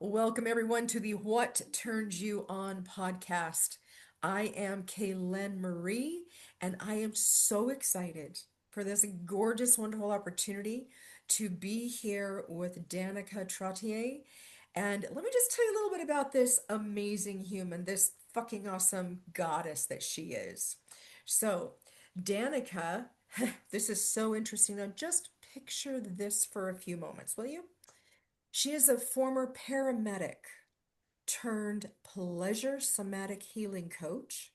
Welcome, everyone, to the What Turns You On podcast. I am Kaylen Marie, and I am so excited for this gorgeous, wonderful opportunity to be here with Danica Trottier. And let me just tell you a little bit about this amazing human, this fucking awesome goddess that she is. So, Danica, this is so interesting. Now, just picture this for a few moments, will you? She is a former paramedic turned pleasure somatic healing coach,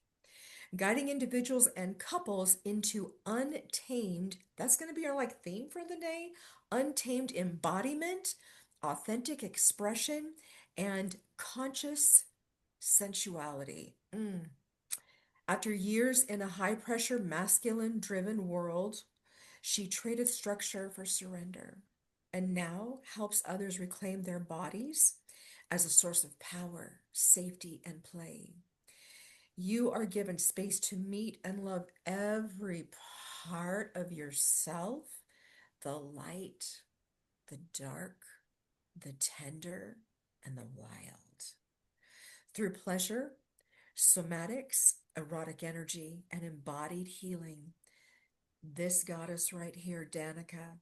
guiding individuals and couples into untamed, that's going to be our like theme for the day, untamed embodiment, authentic expression, and conscious sensuality. After years in a high pressure, masculine driven world, she traded structure for surrender and now helps others reclaim their bodies as a source of power, safety, and play. You are given space to meet and love every part of yourself, the light, the dark, the tender, and the wild. Through pleasure, somatics, erotic energy, and embodied healing, this goddess right here, Danica,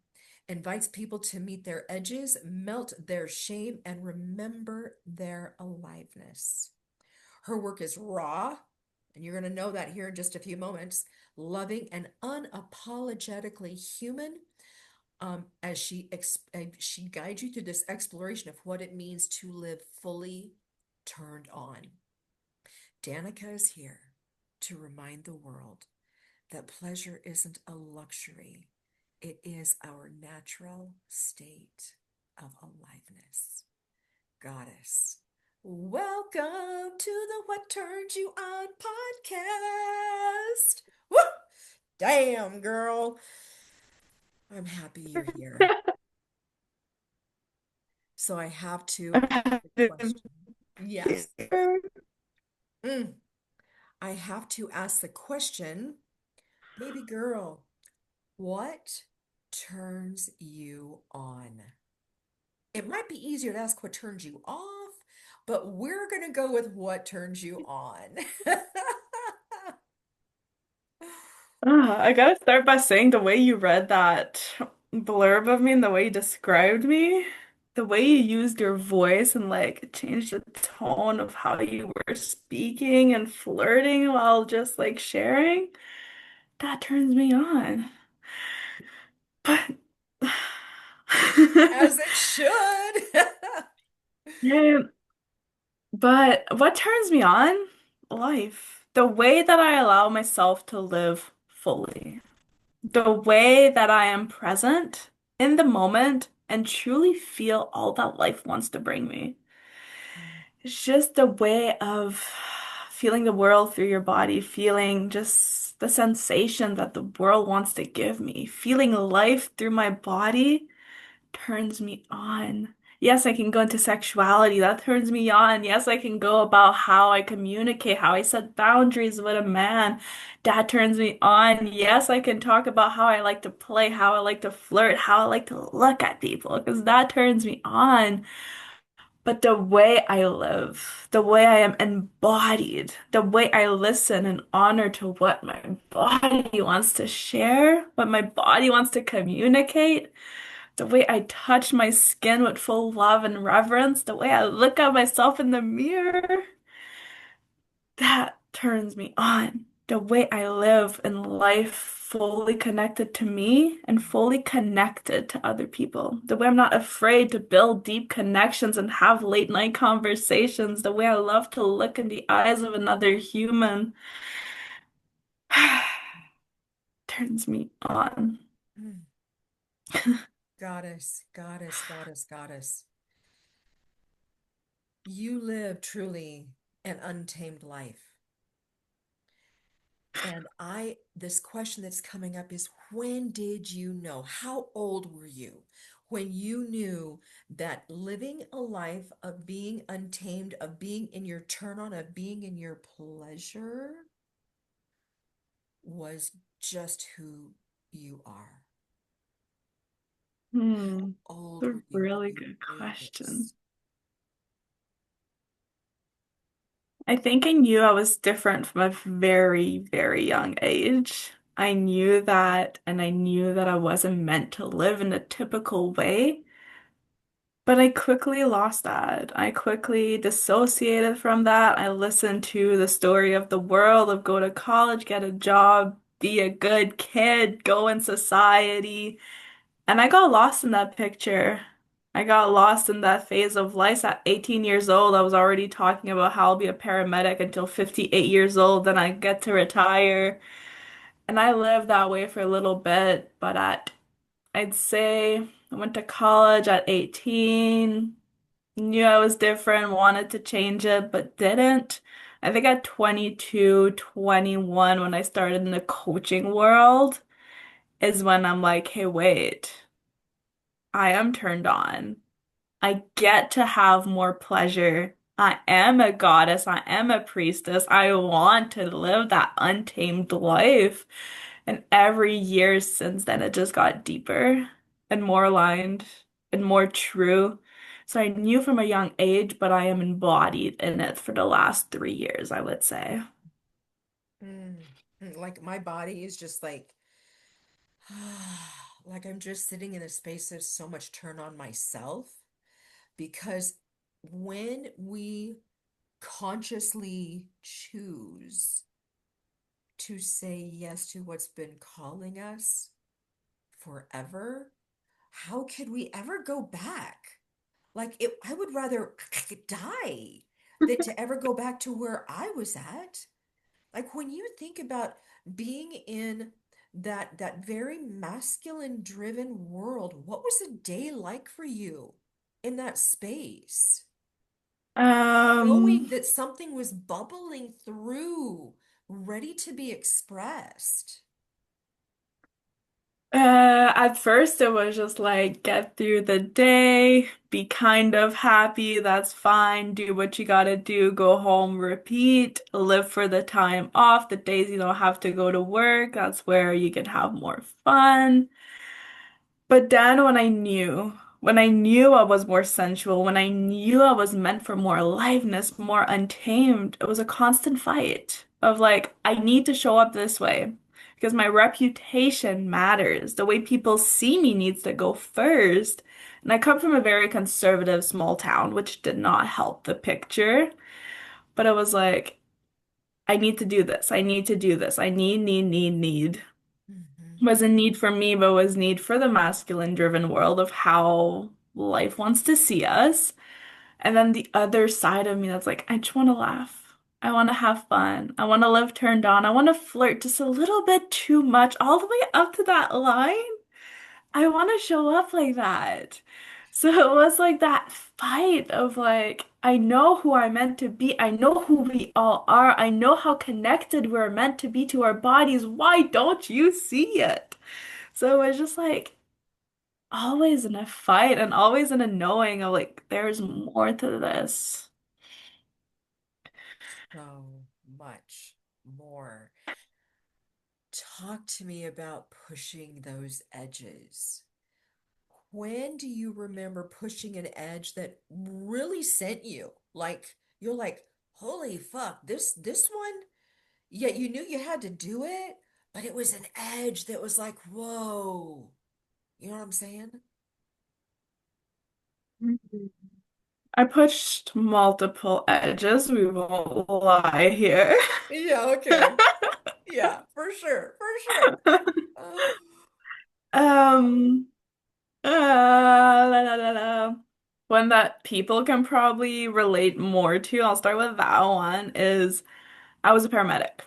invites people to meet their edges, melt their shame, and remember their aliveness. Her work is raw, and you're going to know that here in just a few moments, loving and unapologetically human, she guides you through this exploration of what it means to live fully turned on. Danica is here to remind the world that pleasure isn't a luxury, it is our natural state of aliveness. Goddess, welcome to the What Turns You On podcast. Woo! Damn, girl. I'm happy you're here. So I have to I'm ask the having question. Yes. fear. Mm. I have to ask the question, baby girl, what turns you on? It might be easier to ask what turns you off, but we're going to go with what turns you on. I gotta start by saying the way you read that blurb of me and the way you described me, the way you used your voice and like changed the tone of how you were speaking and flirting while just like sharing, that turns me on. But As it should. yeah, but what turns me on? Life. The way that I allow myself to live fully. The way that I am present in the moment and truly feel all that life wants to bring me. It's just a way of feeling the world through your body, feeling just the sensation that the world wants to give me, feeling life through my body turns me on. Yes, I can go into sexuality. That turns me on. Yes, I can go about how I communicate, how I set boundaries with a man. That turns me on. Yes, I can talk about how I like to play, how I like to flirt, how I like to look at people, because that turns me on. But the way I live, the way I am embodied, the way I listen and honor to what my body wants to share, what my body wants to communicate, the way I touch my skin with full love and reverence, the way I look at myself in the mirror, that turns me on. The way I live in life fully connected to me and fully connected to other people. The way I'm not afraid to build deep connections and have late night conversations. The way I love to look in the eyes of another human turns me on. Goddess, goddess, goddess, goddess. You live truly an untamed life. And this question that's coming up is when did you know? How old were you when you knew that living a life of being untamed, of being in your turn on, of being in your pleasure was just who you are? How Hmm. old A were you when really you good knew question. this? I think I knew I was different from a very, very young age. I knew that, and I knew that I wasn't meant to live in a typical way. But I quickly lost that. I quickly dissociated from that. I listened to the story of the world of go to college, get a job, be a good kid, go in society. And I got lost in that picture. I got lost in that phase of life. At 18 years old, I was already talking about how I'll be a paramedic until 58 years old, then I get to retire. And I lived that way for a little bit, but I'd say I went to college at 18, knew I was different, wanted to change it, but didn't. I think at 22, 21, when I started in the coaching world, is when I'm like, hey, wait, I am turned on. I get to have more pleasure. I am a goddess. I am a priestess. I want to live that untamed life. And every year since then, it just got deeper and more aligned and more true. So I knew from a young age, but I am embodied in it for the last 3 years, I would say. Mm. Like my body is just like, like I'm just sitting in a space of so much turn on myself because when we consciously choose to say yes to what's been calling us forever, how could we ever go back? Like I would rather die than to ever go back to where I was at. Like when you think about being in that very masculine driven world, what was a day like for you in that space? Knowing Um, that something was bubbling through, ready to be expressed. at first it was just like get through the day, be kind of happy, that's fine, do what you gotta do, go home, repeat, live for the time off, the days you don't have to go to work, that's where you can have more fun. But then when I knew I was more sensual, when I knew I was meant for more aliveness, more untamed, it was a constant fight of like, I need to show up this way because my reputation matters. The way people see me needs to go first. And I come from a very conservative small town, which did not help the picture. But it was like, I need to do this. I need to do this. I need. Mhm. Wasn't need for me, but was need for the masculine driven world of how life wants to see us. And then the other side of me that's like, I just want to laugh. I want to have fun. I want to live turned on. I want to flirt just a little bit too much, all the way up to that line. I want to show up like that. So it was like that fight of like, I know who I'm meant to be. I know who we all are. I know how connected we're meant to be to our bodies. Why don't you see it? So it was just like always in a fight and always in a knowing of like, there's more to this. So much more. Talk to me about pushing those edges. When do you remember pushing an edge that really sent you? Like you're like, holy fuck, this one? Yet you knew you had to do it, but it was an edge that was like, whoa. You know what I'm saying? Mhm. I pushed multiple edges, we won't lie here. Yeah, okay. Yeah, for sure, for sure. Oh. Um, la, la, la, la. One that people can probably relate more to, I'll start with that one, is I was a paramedic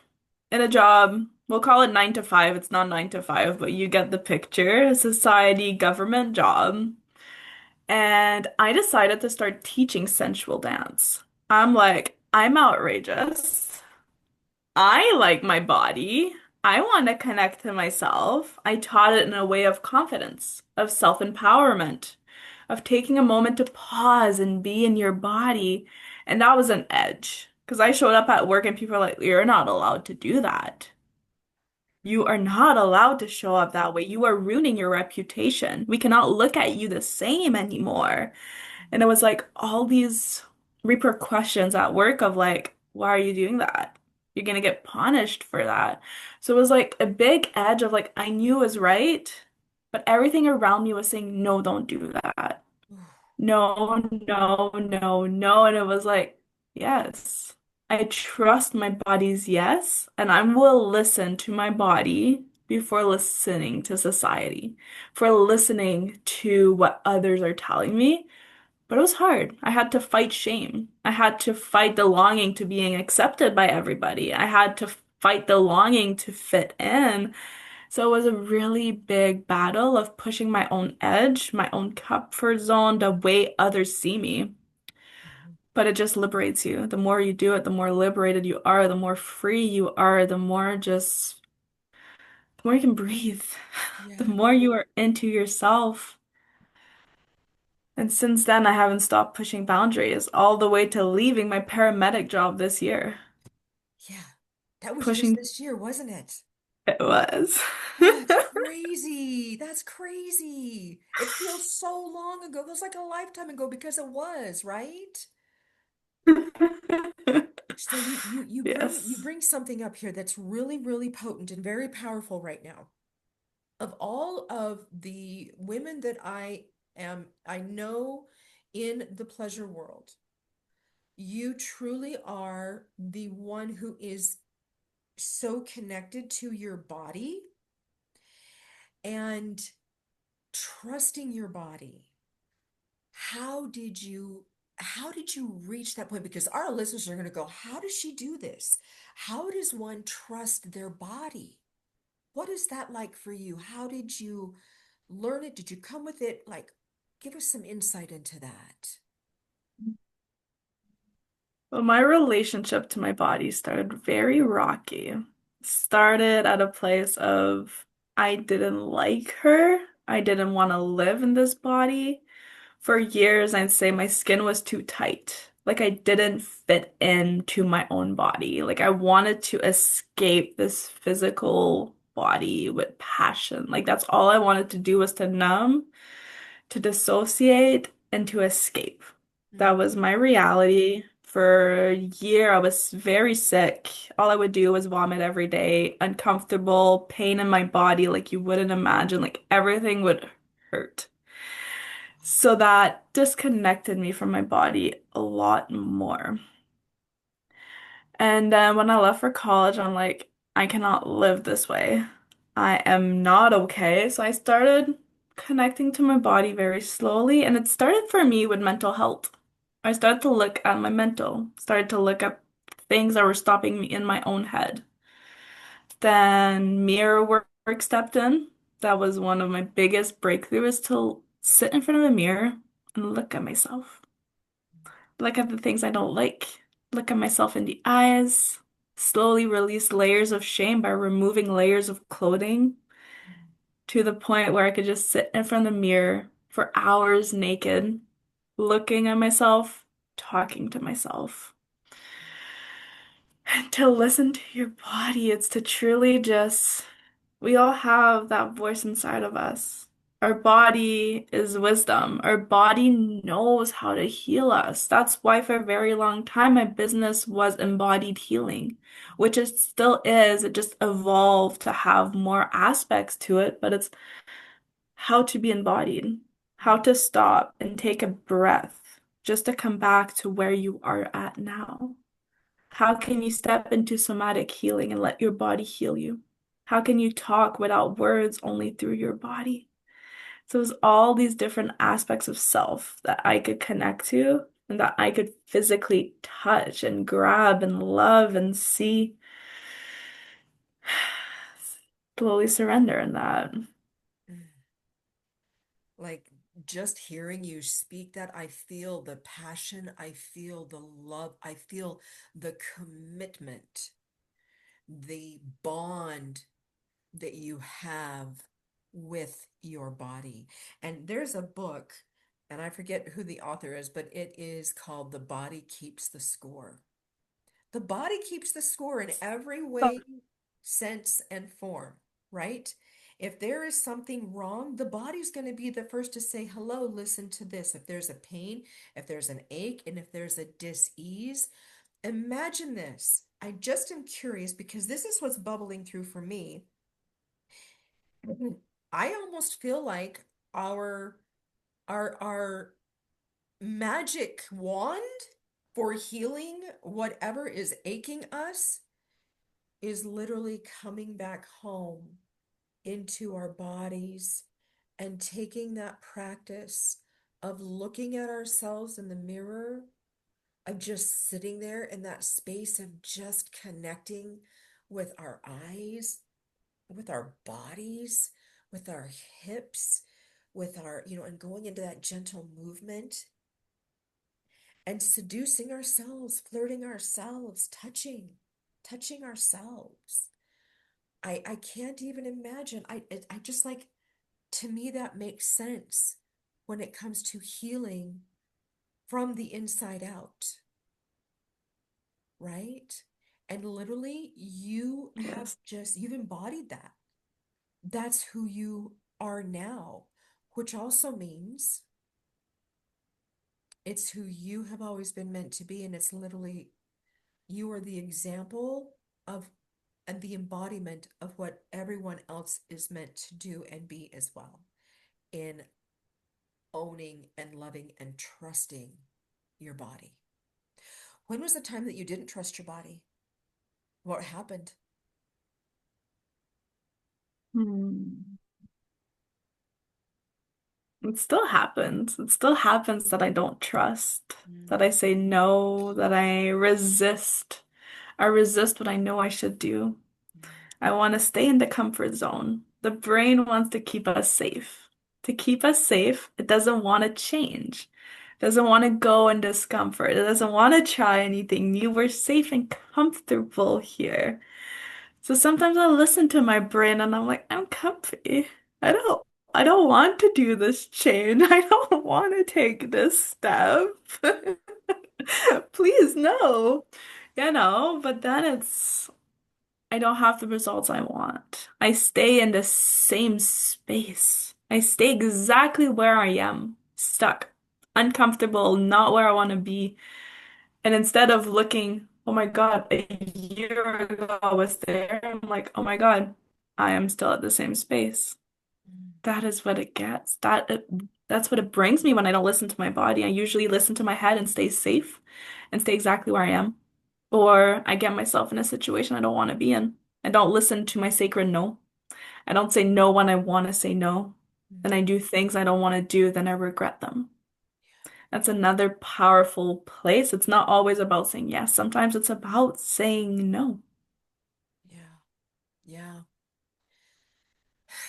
in a job, we'll call it 9 to 5. It's not 9 to 5, but you get the picture. A society government job. And I decided to start teaching sensual dance. I'm like, I'm outrageous. I like my body. I want to connect to myself. I taught it in a way of confidence, of self-empowerment, of taking a moment to pause and be in your body. And that was an edge because I showed up at work and people are like, you're not allowed to do that. You are not allowed to show up that way. You are ruining your reputation. We cannot look at you the same anymore. And it was like all these repercussions at work of like, why are you doing that? You're gonna get punished for that. So it was like a big edge of like I knew it was right, but everything around me was saying, no, don't do that. No, no, no, no. And it was like, yes, I trust my body's yes, and I will listen to my body before listening to society, for listening to what others are telling me. But it was hard. I had to fight shame. I had to fight the longing to being accepted by everybody. I had to fight the longing to fit in. So it was a really big battle of pushing my own edge, my own comfort zone, the way others see me. Mhm. But it just liberates you. The more you do it, the more liberated you are, the more free you are, the more you can breathe, the Yeah. more you are into yourself. And since then, I haven't stopped pushing boundaries all the way to leaving my paramedic job this year. Yeah. That was just Pushing this year, wasn't it? it was. Oh, that's crazy. That's crazy. It feels so long ago. It feels like a lifetime ago because it was, right? So you Yes. bring something up here that's really, really potent and very powerful right now. Of all of the women that I know in the pleasure world, you truly are the one who is so connected to your body and trusting your body. How did you reach that point? Because our listeners are going to go, how does she do this? How does one trust their body? What is that like for you? How did you learn it? Did you come with it? Like, give us some insight into that. Well, my relationship to my body started very rocky. Started at a place of I didn't like her. I didn't want to live in this body. For years, I'd say my skin was too tight. Like I didn't fit into my own body. Like I wanted to escape this physical body with passion. Like that's all I wanted to do was to numb, to dissociate, and to escape. That Mm, was my reality. For a year, I was very sick. All I would do was vomit every day, uncomfortable, pain in my body like you wouldn't imagine. Like everything would hurt. So that disconnected me from my body a lot more. And then when I left for college, I'm like, I cannot live this way. I am not okay. So I started connecting to my body very slowly. And it started for me with mental health. I started to look at my mental, started to look at things that were stopping me in my own head. Then mirror work stepped in. That was one of my biggest breakthroughs to sit in front of a mirror and look at myself. Look at the things I don't like. Look at myself in the eyes. Slowly release layers of shame by removing layers of clothing to the point where I could just sit in front of the mirror for hours naked, looking at myself, talking to myself. And to listen to your body, it's to truly just we all have that voice inside of us. Our body is wisdom. Our body knows how to heal us. That's why for a very long time my business was embodied healing, which it still is. It just evolved to have more aspects to it, but it's how to be embodied, how to stop and take a breath just to come back to where you are at now. How can you step into somatic healing and let your body heal you? How can you talk without words, only through your body? So it's all these different aspects of self that I could connect to and that I could physically touch and grab and love and see. Slowly surrender in that. mm. Like, just hearing you speak that, I feel the passion, I feel the love, I feel the commitment, the bond that you have with your body. And there's a book, and I forget who the author is, but it is called The Body Keeps the Score. The body keeps the score in every way, sense, and form, right? If there is something wrong, the body's going to be the first to say, hello, listen to this. If there's a pain, if there's an ache, and if there's a dis-ease, Imagine this. I just am curious because this is what's bubbling through for me. I almost feel like our our magic wand for healing whatever is aching us is literally coming back home into our bodies and taking that practice of looking at ourselves in the mirror, of just sitting there in that space of just connecting with our eyes, with our bodies, with our hips, with our, and going into that gentle movement and seducing ourselves, flirting ourselves, touching ourselves. I can't even imagine. I just like, to me that makes sense when it comes to healing from the inside out, right? And literally Yes. you've embodied that. That's who you are now, which also means it's who you have always been meant to be. And it's literally, you are the example of and the embodiment of what everyone else is meant to do and be as well, in owning and loving and trusting your body. When was the time that you didn't trust your body? What happened? Hmm. It still happens. It still happens that I don't trust, that I Mm, say no, that I resist. I resist what I know I should do. I want to stay in the comfort zone. The brain wants to keep us safe. To keep us safe, it doesn't want to change. It doesn't want to go in discomfort. It doesn't want to try anything new. We're safe and comfortable here. So sometimes I listen to my brain and I'm like, I'm comfy. I don't I don't want to do this change. I don't want to take this step. Please, no. But then I don't have the results I want. I stay in the same space. I stay exactly where I am, stuck, uncomfortable, not where I want to be. And instead of looking, oh my God, a year ago I was there, I'm like, oh my God, I am still at the same space. mm, That is what it gets. That's what it brings me when I don't listen to my body. I usually listen to my head and stay safe and stay exactly where I am. Or I get myself in a situation I don't want to be in. I don't listen to my sacred no. I don't say no when I want to say no. Then I mm. do things I don't want to do, then I regret them. That's another powerful place. It's not always about saying yes. Sometimes it's about saying no. Yeah, yeah.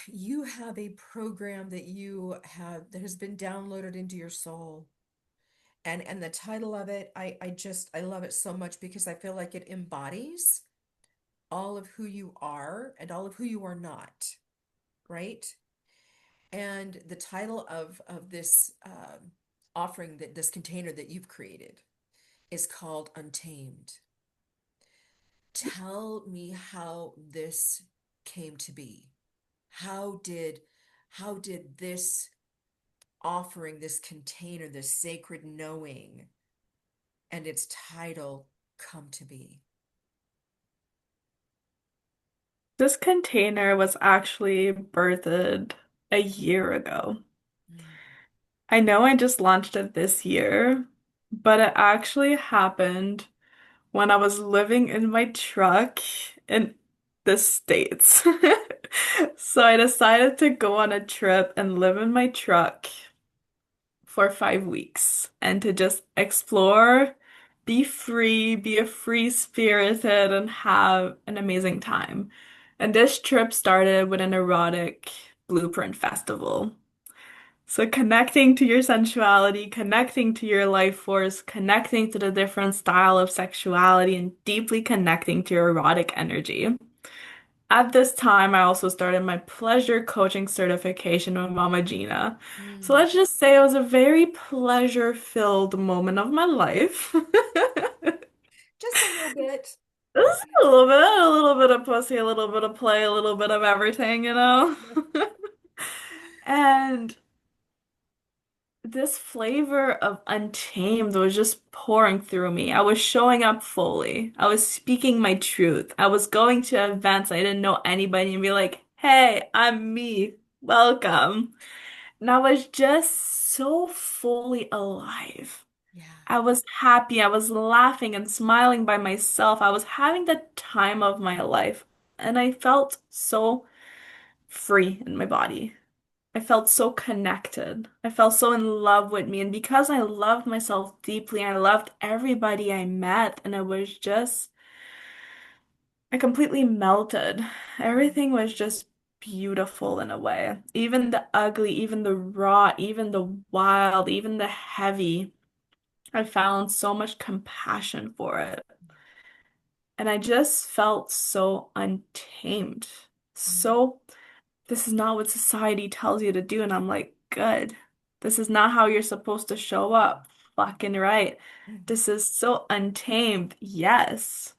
You have a program that you have that has been downloaded into your soul. And the title of it, I love it so much because I feel like it embodies all of who you are and all of who you are not, right? And the title of this offering, that this container that you've created, is called Untamed. Tell me how this came to be. How did how did this offering, this container, this sacred knowing and its title come to be? This container was actually birthed a year ago. Mm, I know I just launched it this year, but it actually happened when I was living in my truck in the States. So I decided to go on a trip and live in my truck for 5 weeks and to just explore, be free, be a free-spirited, and have an amazing time. And this trip started with an erotic blueprint festival. So connecting to your sensuality, connecting to your life force, connecting to the different style of sexuality, and deeply connecting to your erotic energy. At this time, I also started my pleasure coaching certification with Mama Gina. So mm. let's just say it was a very pleasure-filled moment of my life. Just a little bit. Just a little bit of pussy, a little bit of play, a little bit of everything, you know? And this flavor of Untamed was just pouring through me. I was showing up fully. I was speaking my truth. I was going to events I didn't know anybody and be like, hey, I'm me. Welcome. And I was just so fully alive. Yeah. I was happy. I was laughing and smiling by myself. I was having the time of my life. And I felt so free in my body. I felt so connected. I felt so in love with me. And because I loved myself deeply, I loved everybody I met. And it was just, I completely melted. Everything was just beautiful in a way. Even the ugly, even the raw, even the wild, even the heavy. I found so much compassion for it. And I just felt so untamed. So, this is not what society tells you to do. And I'm like, good. This is not how you're supposed to show up. Fucking right. Mhm. This is so untamed. Yes,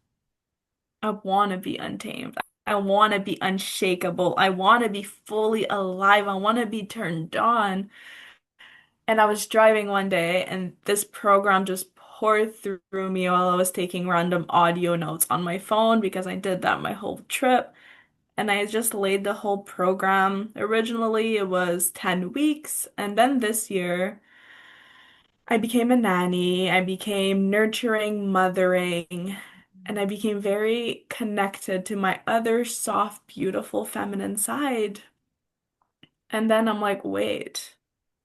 I want to be untamed. I want to be unshakable. I want to be fully alive. I want to be turned on. And I was driving one day, and this program just poured through me while I was taking random audio notes on my phone because I did that my whole trip. And I just laid the whole program. Originally, it was 10 weeks. And then this year, I became a nanny. I became nurturing, mothering, and I became very connected to my other soft, beautiful feminine side. And then I'm like, wait,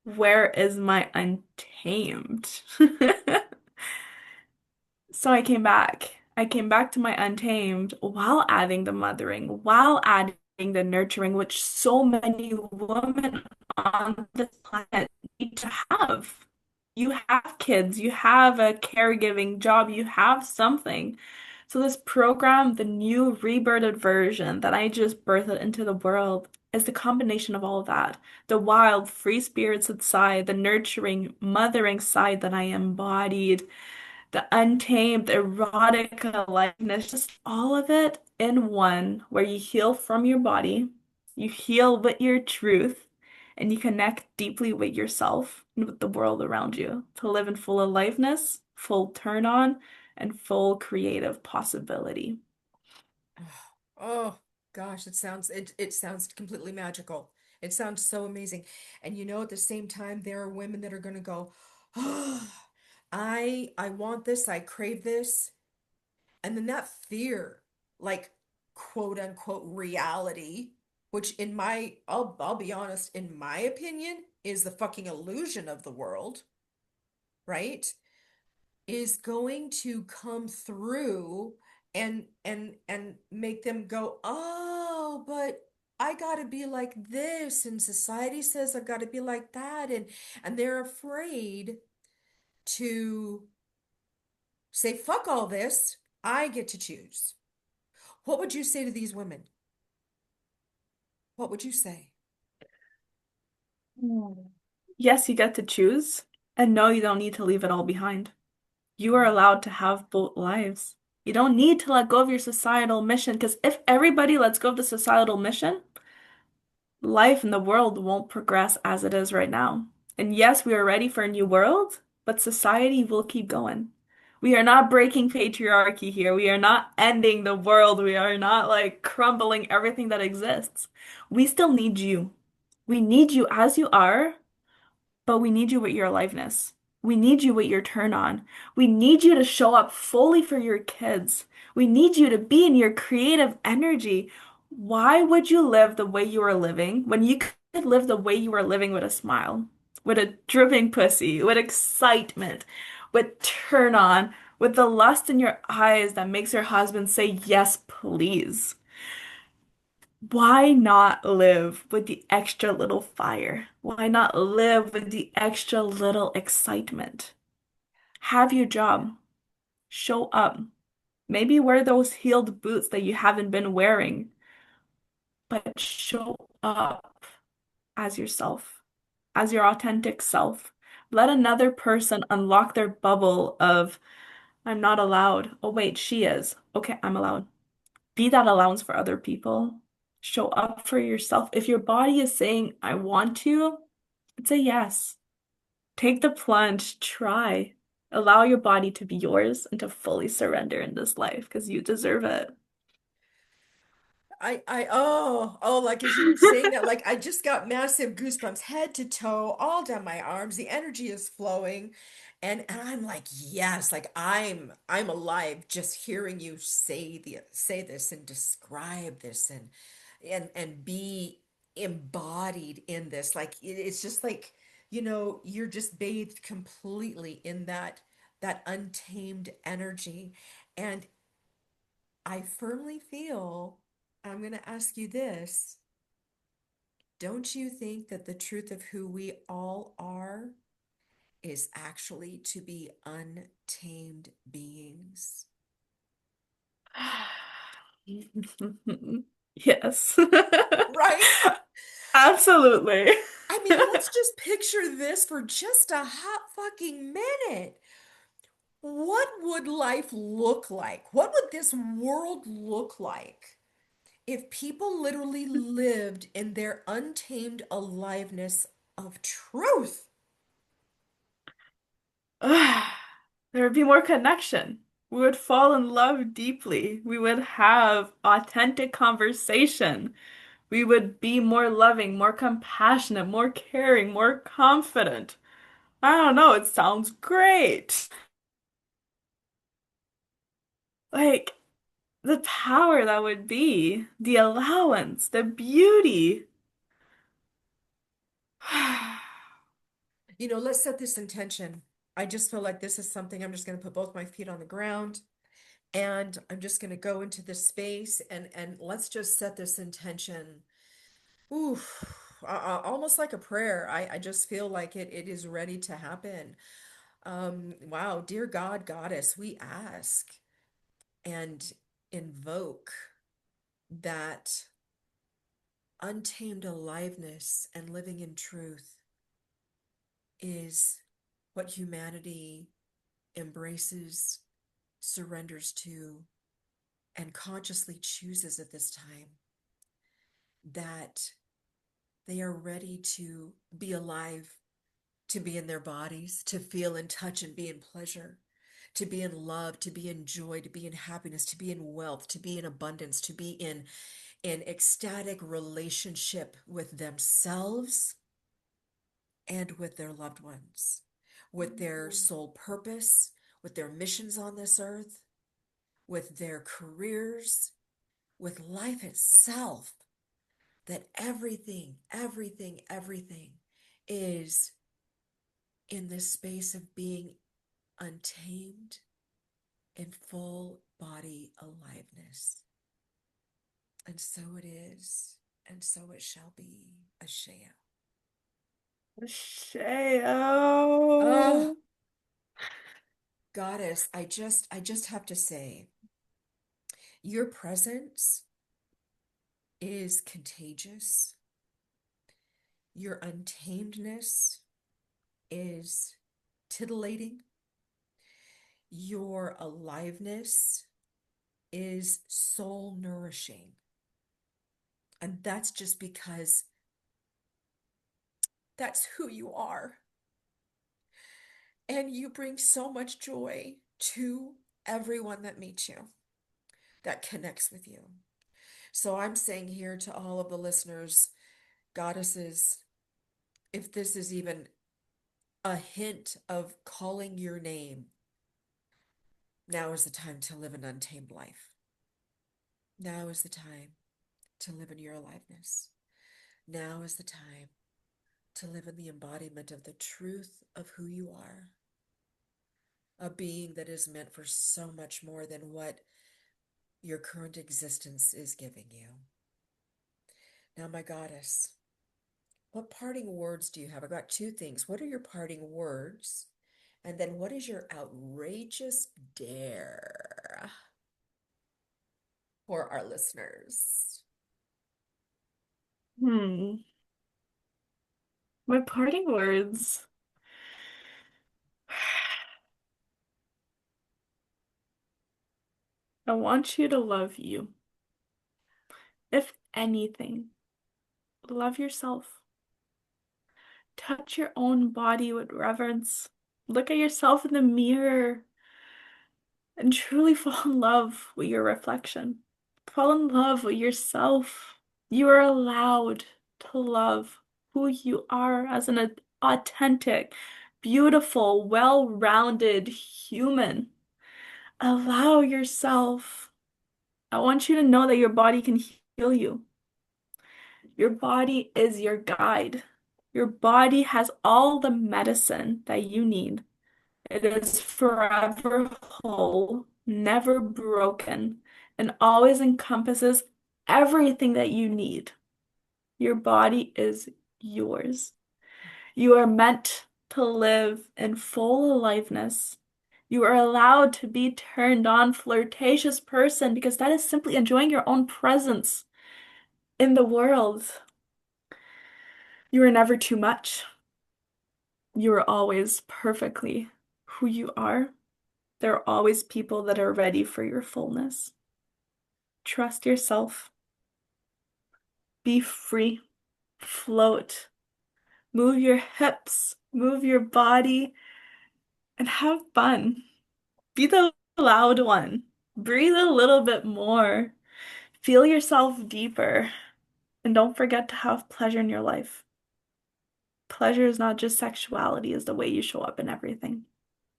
where is my untamed? So I came back. I came back to my untamed while adding the mothering, while adding the nurturing, which so many women on this planet need to have. You have kids, you have a caregiving job, you have something. So this program, the new rebirthed version that I just birthed into the world, is the combination of all of that. The wild, free-spirited side, the nurturing, mothering side that I embodied, the untamed, erotic aliveness, just all of it in one, where you heal from your body, you heal with your truth, and you connect deeply with yourself and with the world around you to live in full aliveness, full turn on, and full creative possibility. Oh, oh, gosh, it sounds completely magical. It sounds so amazing. And at the same time, there are women that are going to go, "Oh, I want this, I crave this." And then that fear, like quote unquote reality, which I'll be honest, in my opinion, is the fucking illusion of the world, right? Is going to come through and make them go, "Oh, but I gotta be like this, and society says I gotta be like that," and they're afraid to say, "Fuck all this. I get to choose." What would you say to these women? What would you say? Mm. Yes, you get to choose, and no, you don't need to leave it all behind. You are allowed to have both lives. You don't need to let go of your societal mission because if everybody lets go of the societal mission, life in the world won't progress as it is right now. And yes, we are ready for a new world, but society will keep going. We are not breaking patriarchy here. We are not ending the world. We are not like crumbling everything that exists. We still need you. We need you as you are, but we need you with your aliveness. We need you with your turn on. We need you to show up fully for your kids. We need you to be in your creative energy. Why would you live the way you are living when you could live the way you are living with a smile, with a dripping pussy, with excitement, with turn on, with the lust in your eyes that makes your husband say, yes, please? Why not live with the extra little fire? Why not live with the extra little excitement? Have your job. Show up. Maybe wear those heeled boots that you haven't been wearing, but show up as yourself, as your authentic self. Let another person unlock their bubble of, I'm not allowed. Oh, wait, she is. Okay, I'm allowed. Be that allowance for other people. Show up for yourself. If your body is saying, I want to, say yes. Take the plunge, try. Allow your body to be yours and to fully surrender in this life because you deserve it. like as you were saying that, like I just got massive goosebumps head to toe, all down my arms. The energy is flowing. And I'm like, yes, like I'm alive just hearing you say this and describe this and be embodied in this. Like it's just like, you're just bathed completely in that untamed energy. And I firmly feel, I'm going to ask you this. Don't you think that the truth of who we all are is actually to be untamed beings? Yes. Right? Absolutely. I mean, let's just picture this for just a hot fucking minute. What would life look like? What would this world look like if people literally lived in their untamed aliveness of truth? There would be more connection. We would fall in love deeply. We would have authentic conversation. We would be more loving, more compassionate, more caring, more confident. I don't know, it sounds great. Like the power that would be, the allowance, the beauty. Let's set this intention. I just feel like this is something I'm just going to put both my feet on the ground and I'm just going to go into this space and let's just set this intention. Ooh, almost like a prayer. I just feel like it is ready to happen. Wow, dear God, Goddess, we ask and invoke that untamed aliveness and living in truth is what humanity embraces, surrenders to, and consciously chooses at this time, that they are ready to be alive, to be in their bodies, to feel and touch and be in pleasure, to be in love, to be in joy, to be in happiness, to be in wealth, to be in abundance, to be in ecstatic relationship with themselves and with their loved ones, with their soul purpose, with their missions on this earth, with their careers, with life itself, that everything is in this space of being untamed in full body aliveness. And so it is, and so it shall be. Ashea. Sheo. Oh, Goddess, I just have to say, your presence is contagious. Your untamedness is titillating. Your aliveness is soul nourishing. And that's just because that's who you are. And you bring so much joy to everyone that meets you, that connects with you. So I'm saying here to all of the listeners, goddesses, if this is even a hint of calling your name, now is the time to live an untamed life. Now is the time to live in your aliveness. Now is the time to live in the embodiment of the truth of who you are, a being that is meant for so much more than what your current existence is giving you. Now, my goddess, what parting words do you have? I've got two things. What are your parting words? And then what is your outrageous dare for our listeners? Hmm. My parting words. I want you to love you. If anything, love yourself. Touch your own body with reverence. Look at yourself in the mirror and truly fall in love with your reflection. Fall in love with yourself. You are allowed to love who you are as an authentic, beautiful, well-rounded human. Allow yourself. I want you to know that your body can heal you. Your body is your guide. Your body has all the medicine that you need. It is forever whole, never broken, and always encompasses everything that you need. Your body is yours. You are meant to live in full aliveness. You are allowed to be turned on, flirtatious person because that is simply enjoying your own presence in the world. You are never too much. You are always perfectly who you are. There are always people that are ready for your fullness. Trust yourself. Be free. Float. Move your hips. Move your body and have fun. Be the loud one. Breathe a little bit more. Feel yourself deeper. And don't forget to have pleasure in your life. Pleasure is not just sexuality, is the way you show up in everything.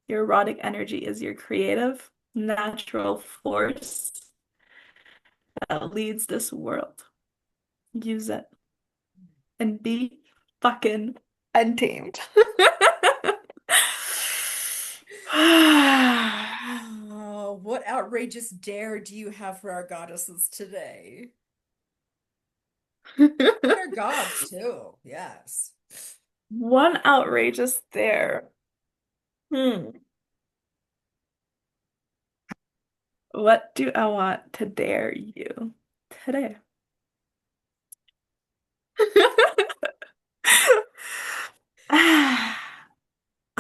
Your erotic energy is your creative, natural force that leads this world. Use it and be fucking untamed. Oh, what outrageous dare do you have for our goddesses today? And our gods too. Yes. One outrageous there. Hmm. What do I want to dare you today?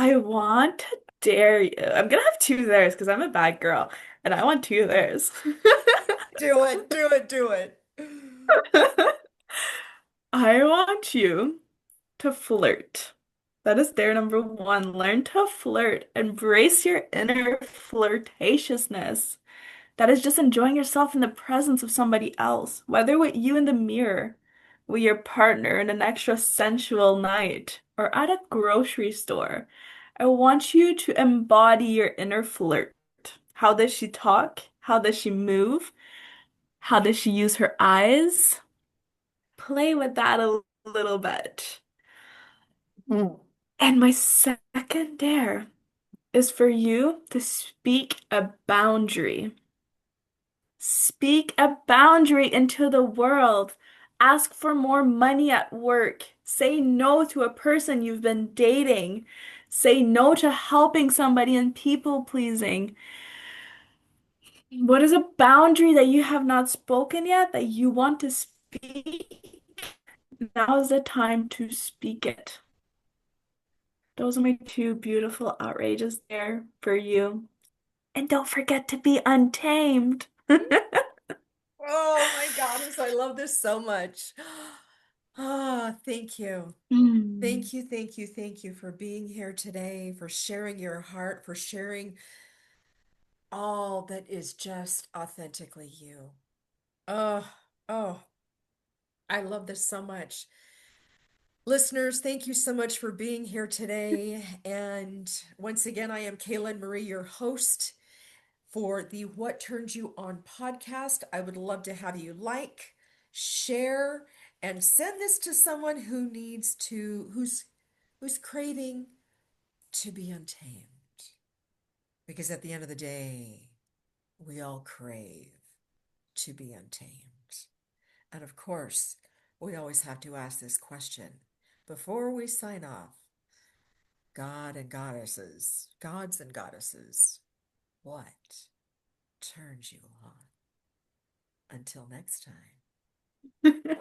I want to dare you. I'm gonna have two theirs because I'm a bad girl and I want two theirs. Do it, do it, do it. I want you to flirt. That is dare number one. Learn to flirt. Embrace your inner flirtatiousness. That is just enjoying yourself in the presence of somebody else, whether with you in the mirror, with your partner in an extra sensual night, or at a grocery store. I want you to embody your inner flirt. How does she talk? How does she move? How does she use her eyes? Play with that a little bit. Mm. And my second dare is for you to speak a boundary. Speak a boundary into the world. Ask for more money at work. Say no to a person you've been dating. Say no to helping somebody and people pleasing. What is a boundary that you have not spoken yet that you want to speak? Now is the time to speak it. Those are my two beautiful outrages there for you. And don't forget to be untamed. Oh my goddess, I love this so much. Ah, thank you. Mm. Thank you, thank you, thank you for being here today, for sharing your heart, for sharing all that is just authentically you. Oh, oh, I love this so much. Listeners, thank you so much for being here today. And once again, I am Kaylin Marie, your host for the What Turns You On podcast. I would love to have you like, share, and send this to someone who needs to, who's craving to be untamed. Because at the end of the day, we all crave to be untamed. And of course, we always have to ask this question before we sign off. God and goddesses, gods and goddesses, what turns you on? Until next time.